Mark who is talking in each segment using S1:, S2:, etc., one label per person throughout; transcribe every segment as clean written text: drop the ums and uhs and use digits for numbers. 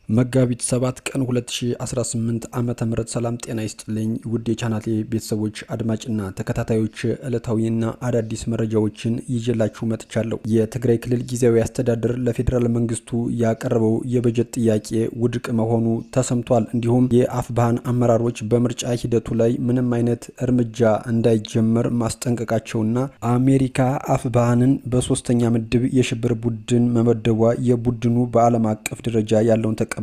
S1: መጋቢት 7 ቀን 2018 ዓመተ ምህረት ሰላም ጤና ይስጥልኝ ውድ የቻናሌ ቤተሰቦች አድማጭና ተከታታዮች ዕለታዊና አዳዲስ መረጃዎችን ይዤላችሁ መጥቻለሁ። የትግራይ ክልል ጊዜያዊ አስተዳደር ለፌዴራል መንግስቱ ያቀረበው የበጀት ጥያቄ ውድቅ መሆኑ ተሰምቷል። እንዲሁም የአፍባሃን አመራሮች በምርጫ ሂደቱ ላይ ምንም አይነት እርምጃ እንዳይጀመር ማስጠንቀቃቸውና አሜሪካ አፍባሃንን በሶስተኛ ምድብ የሽብር ቡድን መመደቧ የቡድኑ በዓለም አቀፍ ደረጃ ያለውን ተቀባይነትና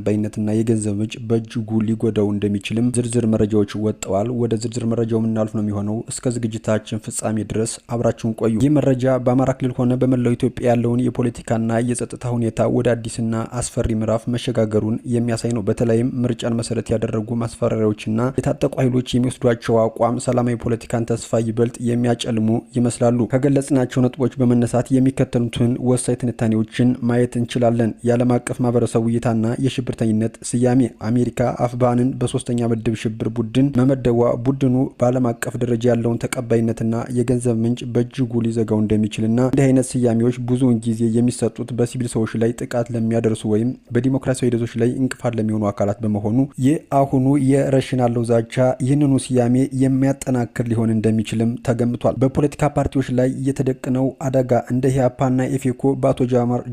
S1: የገንዘብ ምንጭ በእጅጉ ሊጎዳው እንደሚችልም ዝርዝር መረጃዎች ወጥተዋል። ወደ ዝርዝር መረጃው ምናልፍ ነው የሚሆነው። እስከ ዝግጅታችን ፍጻሜ ድረስ አብራችሁን ቆዩ። ይህ መረጃ በአማራ ክልል ሆነ በመላው ኢትዮጵያ ያለውን የፖለቲካና የጸጥታ ሁኔታ ወደ አዲስና አስፈሪ ምዕራፍ መሸጋገሩን የሚያሳይ ነው። በተለይም ምርጫን መሰረት ያደረጉ ማስፈራሪያዎችና የታጠቁ ኃይሎች የሚወስዷቸው አቋም ሰላማዊ ፖለቲካን ተስፋ ይበልጥ የሚያጨልሙ ይመስላሉ። ከገለጽናቸው ነጥቦች በመነሳት የሚከተሉትን ወሳኝ ትንታኔዎችን ማየት እንችላለን። የዓለም አቀፍ ማህበረሰብ እይታና የሽብርተኝነት ስያሜ አሜሪካ አፍባሃንን በሶስተኛ ምድብ ሽብር ቡድን መመደቧ ቡድኑ በዓለም አቀፍ ደረጃ ያለውን ተቀባይነትና የገንዘብ ምንጭ በእጅጉ ሊዘጋው እንደሚችልና እንዲህ አይነት ስያሜዎች ብዙውን ጊዜ የሚሰጡት በሲቪል ሰዎች ላይ ጥቃት ለሚያደርሱ ወይም በዲሞክራሲያዊ ሂደቶች ላይ እንቅፋት ለሚሆኑ አካላት በመሆኑ የአሁኑ የረሽን አለው ዛቻ ይህንኑ ስያሜ የሚያጠናክር ሊሆን እንደሚችልም ተገምቷል። በፖለቲካ ፓርቲዎች ላይ የተደቀነው አደጋ እንደ ኢህአፓና ኢፌኮ በአቶ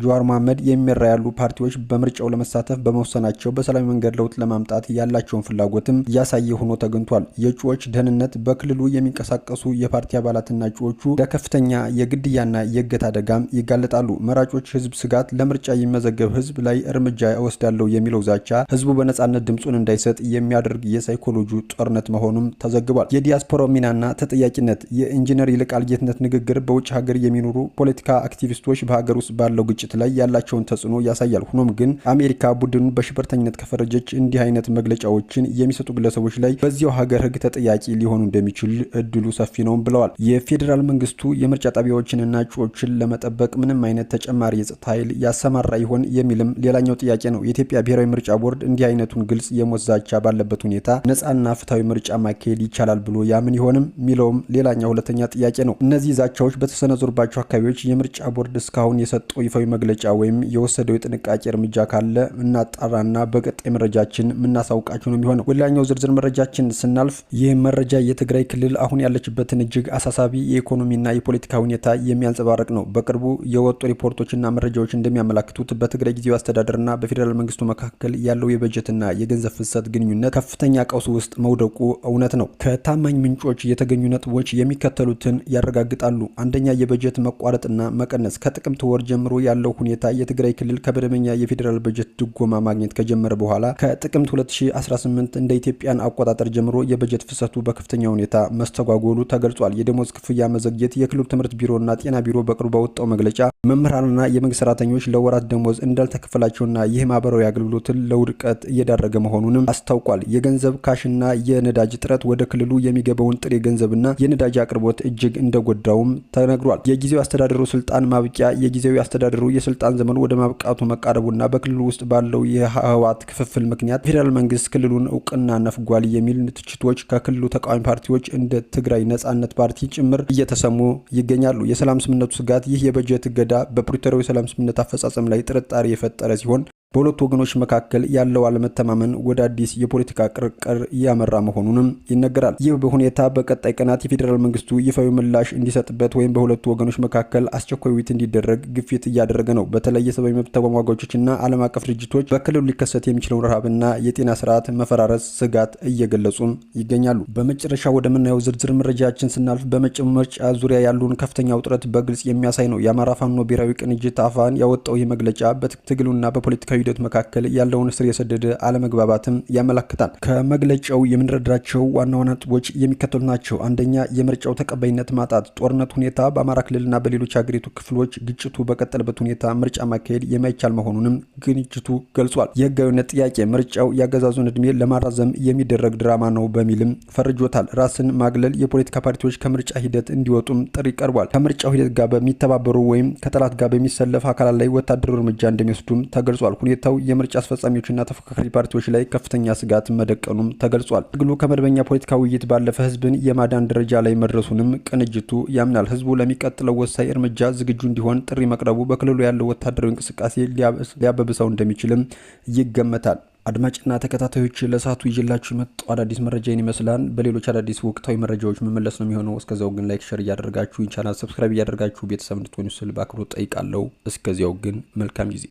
S1: ጀዋር መሐመድ የሚመራ ያሉ ፓርቲዎች በምርጫው ለመሳተፍ በመወሰናቸው በሰላማዊ መንገድ ለውጥ ለማምጣት ያላቸውን ፍላጎትም እያሳየ ሆኖ ተገኝቷል። የእጩዎች ደህንነት በክልሉ የሚንቀሳቀሱ የፓርቲ አባላትና እጩዎቹ ለከፍተኛ የግድያና የእገታ አደጋም ይጋለጣሉ። መራጮች ህዝብ ስጋት ለምርጫ የሚመዘገብ ህዝብ ላይ እርምጃ እወስዳለሁ የሚለው ዛቻ ህዝቡ በነጻነት ድምጹን እንዳይሰጥ የሚያደርግ የሳይኮሎጂ ጦርነት መሆኑም ተዘግቧል። የዲያስፖራው ሚናና ተጠያቂነት የኢንጂነር ይልቃል ጌትነት ንግግር በውጭ ሀገር የሚኖሩ ፖለቲካ አክቲቪስቶች በሀገር ውስጥ ባለው ግጭት ላይ ያላቸውን ተጽዕኖ ያሳያል። ሆኖም ግን አሜሪካ ቡድኑ በሽብርተኝነት ከፈረጀች እንዲህ አይነት መግለጫዎችን የሚሰጡ ግለሰቦች ላይ በዚያው ሀገር ህግ ተጠያቂ ሊሆኑ እንደሚችል እድሉ ሰፊ ነው ብለዋል። የፌዴራል መንግስቱ የምርጫ ጣቢያዎችንና እጩዎችን ለመጠበቅ ምንም አይነት ተጨማሪ የጸጥታ ኃይል ያሰማራ ይሆን የሚልም ሌላኛው ጥያቄ ነው። የኢትዮጵያ ብሔራዊ ምርጫ ቦርድ እንዲህ አይነቱን ግልጽ የሞት ዛቻ ባለበት ሁኔታ ነጻና ፍትሐዊ ምርጫ ማካሄድ ይቻላል ብሎ ያምን ይሆንም የሚለውም ሌላኛው ሁለተኛ ጥያቄ ነው። እነዚህ ዛቻዎች በተሰነዘሩባቸው አካባቢዎች የምርጫ ቦርድ እስካሁን የሰጠው ይፋዊ መግለጫ ወይም የወሰደው የጥንቃቄ እርምጃ ካለ እናጣራና በቀጣይ መረጃችን የምናሳውቃችሁ ነው የሚሆነው። ወላኛው ዝርዝር መረጃችን ስናልፍ ይህ መረጃ የትግራይ ክልል አሁን ያለችበትን እጅግ አሳሳቢ የኢኮኖሚና የፖለቲካ ሁኔታ የሚያንጸባርቅ ነው። በቅርቡ የወጡ ሪፖርቶችና መረጃዎች እንደሚያመላክቱት በትግራይ ጊዜያዊ አስተዳደርና በፌዴራል መንግስቱ መካከል ያለው የበጀትና የገንዘብ ፍሰት ግንኙነት ከፍተኛ ቀውስ ውስጥ መውደቁ እውነት ነው። ከታማኝ ምንጮች የተገኙ ነጥቦች የሚከተሉትን ያረጋግጣሉ። አንደኛ፣ የበጀት መቋረጥና መቀነስ። ከጥቅምት ወር ጀምሮ ያለው ሁኔታ የትግራይ ክልል ከመደበኛ የፌዴራል በጀት ድጎማ ማግኘት ከጀመረ በኋላ ከጥቅምት 2018 እንደ ኢትዮጵያን አቆጣጠር ጀምሮ የበጀት ፍሰቱ በከፍተኛ ሁኔታ መስተጓጎሉ ተገልጿል። የደሞዝ ክፍያ መዘግየት። የክልሉ ትምህርት ቢሮና ጤና ቢሮ በቅርቡ ባወጣው መግለጫ መምህራንና የመንግስት ሰራተኞች ለወራት ደሞዝ እንዳልተከፈላቸውና ይህ ማህበራዊ አገልግሎትን ለውድቀት እየዳረገ መሆኑንም አስታውቋል። የገንዘብ ካሽና የነዳጅ እጥረት ወደ ክልሉ የሚገባውን ጥሬ ገንዘብና የነዳጅ አቅርቦት እጅግ እንደጎዳውም ተነግሯል። የጊዜያዊ አስተዳደሩ ስልጣን ማብቂያ። የጊዜያዊ አስተዳደሩ የስልጣን ዘመኑ ወደ ማብቃቱ መቃረቡና በክልሉ ውስጥ ባለው የህወሓት ክፍፍል ምክንያት ፌዴራል መንግስት ክልሉን እውቅና ነፍጓል የሚል ትችቶች ከክልሉ ተቃዋሚ ፓርቲዎች እንደ ትግራይ ነጻነት ፓርቲ ጭምር እየተሰሙ ይገኛሉ። የሰላም ስምምነቱ ስጋት። ይህ የበጀት እገዳ በፕሪቶሪያው የሰላም ስምምነት አፈጻጸም ላይ ጥርጣሬ የፈጠረ ሲሆን በሁለቱ ወገኖች መካከል ያለው አለመተማመን ወደ አዲስ የፖለቲካ ቅርቅር እያመራ መሆኑንም ይነገራል። ይህ በሁኔታ በቀጣይ ቀናት የፌዴራል መንግስቱ ይፋዊ ምላሽ እንዲሰጥበት ወይም በሁለቱ ወገኖች መካከል አስቸኳይ ውይይት እንዲደረግ ግፊት እያደረገ ነው። በተለይ የሰብአዊ መብት ተሟጋቾችና ዓለም አቀፍ ድርጅቶች በክልሉ ሊከሰት የሚችለውን ረሃብና የጤና ስርዓት መፈራረስ ስጋት እየገለጹም ይገኛሉ። በመጨረሻ ወደምናየው ዝርዝር መረጃችን ስናልፍ በመጪው ምርጫ ዙሪያ ያሉን ከፍተኛ ውጥረት በግልጽ የሚያሳይ ነው። የአማራ ፋኖ ብሔራዊ ቅንጅት አፋን ያወጣው ይህ መግለጫ በትግሉና በፖለቲካዊ ሂደት መካከል ያለውን ስር የሰደደ አለመግባባትም ያመለክታል። ከመግለጫው የምንረዳቸው ዋና ዋና ነጥቦች የሚከተሉት ናቸው። አንደኛ፣ የምርጫው ተቀባይነት ማጣት። ጦርነት ሁኔታ በአማራ ክልልና በሌሎች ሀገሪቱ ክፍሎች ግጭቱ በቀጠለበት ሁኔታ ምርጫ ማካሄድ የማይቻል መሆኑንም ግንጭቱ ገልጿል። የህጋዊነት ጥያቄ። ምርጫው ያገዛዙን እድሜ ለማራዘም የሚደረግ ድራማ ነው በሚልም ፈርጆታል። ራስን ማግለል። የፖለቲካ ፓርቲዎች ከምርጫ ሂደት እንዲወጡም ጥሪ ቀርቧል። ከምርጫው ሂደት ጋር በሚተባበሩ ወይም ከጠላት ጋር በሚሰለፍ አካላት ላይ ወታደራዊ እርምጃ እንደሚወስዱም ተገልጿል። ሁኔታው የምርጫ አስፈጻሚዎችና ተፎካካሪ ፓርቲዎች ላይ ከፍተኛ ስጋት መደቀኑም ተገልጿል። ትግሉ ከመደበኛ ፖለቲካ ውይይት ባለፈ ህዝብን የማዳን ደረጃ ላይ መድረሱንም ቅንጅቱ ያምናል። ህዝቡ ለሚቀጥለው ወሳኝ እርምጃ ዝግጁ እንዲሆን ጥሪ መቅረቡ በክልሉ ያለው ወታደራዊ እንቅስቃሴ ሊያበብሰው እንደሚችልም ይገመታል። አድማጭና ተከታታዮች ለሰዓቱ ይዤላችሁ የመጣው አዳዲስ መረጃ ይመስላል። በሌሎች አዳዲስ ወቅታዊ መረጃዎች መመለስ ነው የሚሆነው። እስከዚያው ግን ላይክ፣ ሼር እያደረጋችሁ ቻናል ሰብስክራይብ እያደረጋችሁ ቤተሰብ እንድትሆኑ ስል በአክብሮት ጠይቃለሁ። እስከዚያው ግን መልካም ጊዜ